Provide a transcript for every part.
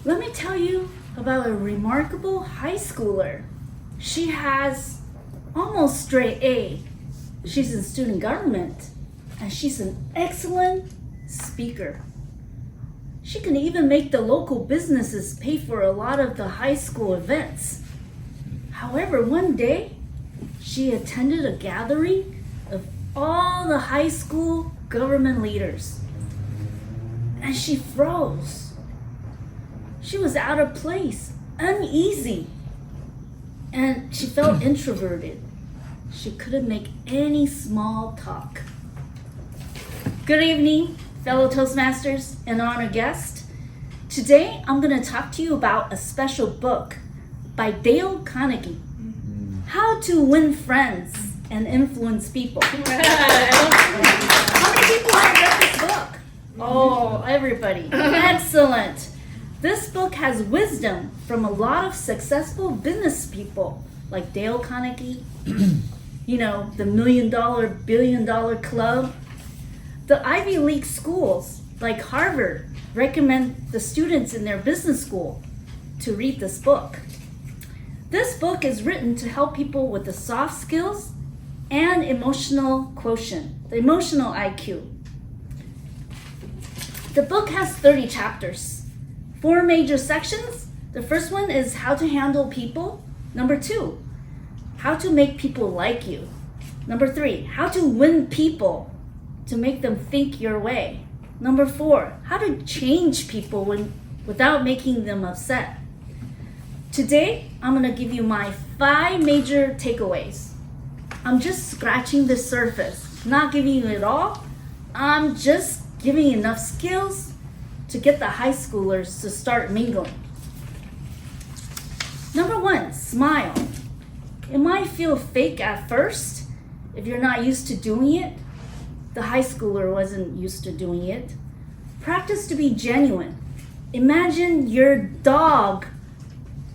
Let me tell you about a remarkable high schooler. She has almost straight A. She's in student government, and she's an excellent speaker. She can even make the local businesses pay for a lot of the high school events. However, one day, she attended a gathering of all the high school government leaders, and she froze. She was out of place, uneasy, and she felt introverted. She couldn't make any small talk. Good evening, fellow Toastmasters and honored guests. Today, I'm going to talk to you about a special book by Dale Carnegie, How to Win Friends and Influence People. How many people have read this book? Oh, everybody. Excellent. This book has wisdom from a lot of successful business people like Dale Carnegie, the $1 million, $1 billion club. The Ivy League schools like Harvard recommend the students in their business school to read this book. This book is written to help people with the soft skills and emotional quotient, the emotional IQ. The book has 30 chapters. 4 major sections. The first one is how to handle people. Number 2, how to make people like you. Number 3, how to win people to make them think your way. Number 4, how to change people without making them upset. Today, I'm going to give you my 5 major takeaways. I'm just scratching the surface, not giving you it all. I'm just giving you enough skills to get the high schoolers to start mingling. Number 1, smile. It might feel fake at first if you're not used to doing it. The high schooler wasn't used to doing it. Practice to be genuine. Imagine your dog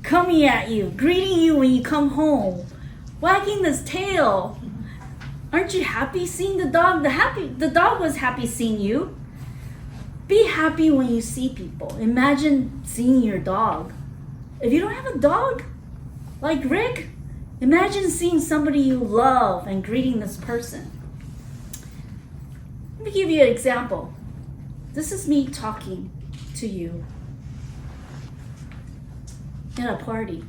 coming at you, greeting you when you come home, wagging his tail. Aren't you happy seeing the dog? The dog was happy seeing you. Be happy when you see people. Imagine seeing your dog. If you don't have a dog, like Rick, imagine seeing somebody you love and greeting this person. Let me give you an example. This is me talking to you at a party.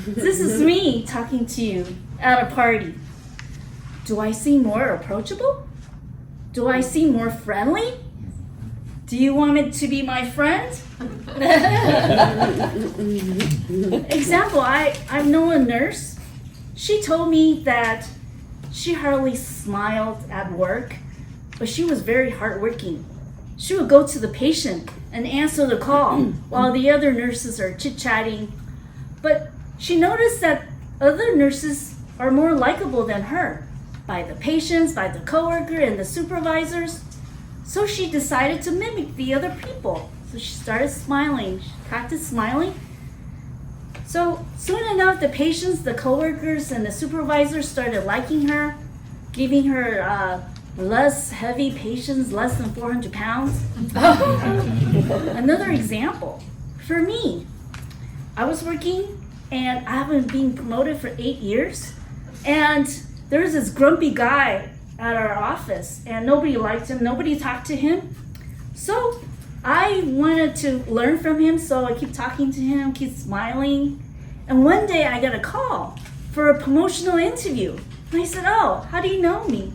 This is me talking to you at a party. Do I seem more approachable? Do I seem more friendly? Do you want me to be my friend? Example, I know a nurse. She told me that she hardly smiled at work, but she was very hardworking. She would go to the patient and answer the call while the other nurses are chit-chatting. But she noticed that other nurses are more likable than her by the patients, by the coworker, and the supervisors. So she decided to mimic the other people. So she started smiling. She practiced smiling. So soon enough, the patients, the coworkers, and the supervisors started liking her, giving her less heavy patients, less than 400 pounds. Another example, for me, I was working and I haven't been promoted for 8 years. And there was this grumpy guy at our office, and nobody liked him, nobody talked to him. So I wanted to learn from him, so I keep talking to him, keep smiling. And one day I got a call for a promotional interview. And I said, "Oh, how do you know me?"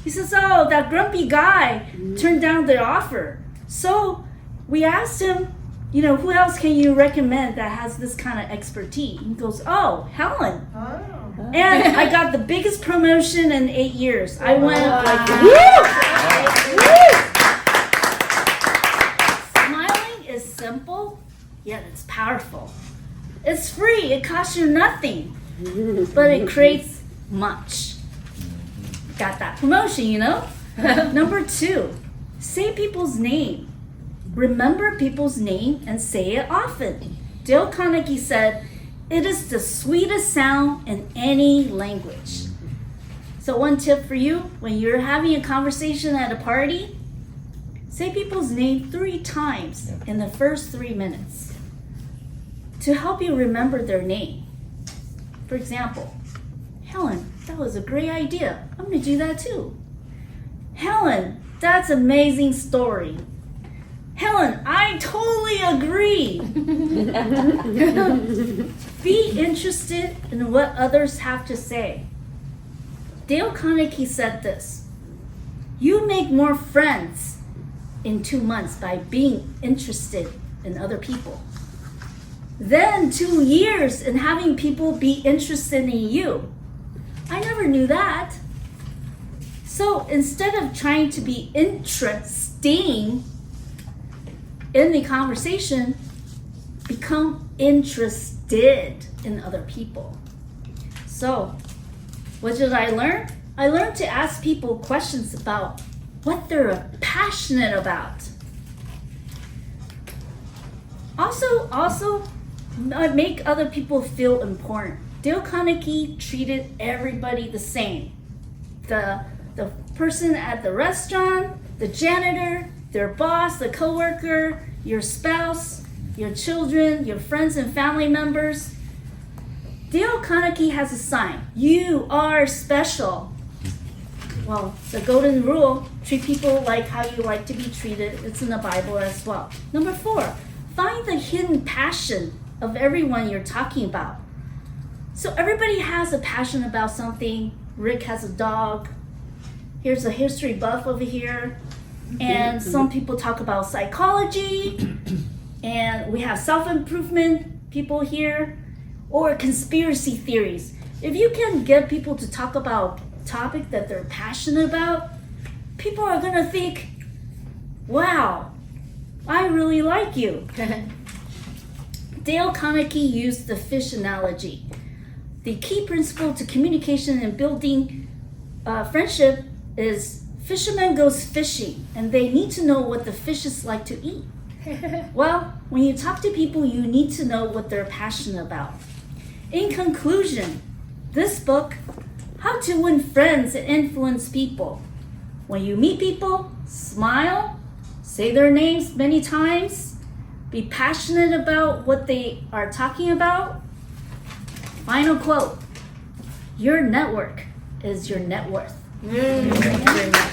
He says, "Oh, that grumpy guy turned down the offer." So we asked him, who else can you recommend that has this kind of expertise? He goes, "Oh, Helen." And I got the biggest promotion in 8 years. I went like, Smiling is simple, yet it's powerful. It's free, it costs you nothing, but it creates much. Got that promotion, Number 2, say people's name. Remember people's name and say it often. Dale Carnegie said, "It is the sweetest sound in any language." So one tip for you, when you're having a conversation at a party, Say people's name 3 times in the first 3 minutes to help you remember their name. For example, Helen, that was a great idea. I'm going to do that too. Helen, that's an amazing story. Helen, I totally agree. Be interested in what others have to say. Dale Carnegie said this: you make more friends in 2 months by being interested in other people than 2 years in having people be interested in you. I never knew that. So instead of trying to be interesting in the conversation, become interested in other people. So, what did I learn? I learned to ask people questions about what they're passionate about. Also, make other people feel important. Dale Carnegie treated everybody the same. The person at the restaurant, the janitor, their boss, the coworker, your spouse, your children, your friends and family members. Dale Carnegie has a sign: you are special. Well, the golden rule, treat people like how you like to be treated. It's in the Bible as well. Number 4, find the hidden passion of everyone you're talking about. So everybody has a passion about something. Rick has a dog. Here's a history buff over here. And some people talk about psychology. And we have self-improvement people here. Or conspiracy theories. If you can get people to talk about a topic that they're passionate about, people are going to think, wow, I really like you. Dale Carnegie used the fish analogy. The key principle to communication and building friendship is fishermen goes fishing, and they need to know what the fishes like to eat. Well, when you talk to people, you need to know what they're passionate about. In conclusion, this book, How to Win Friends and Influence People. When you meet people, smile, say their names many times, be passionate about what they are talking about. Final quote: your network is your net worth. Thank you very much.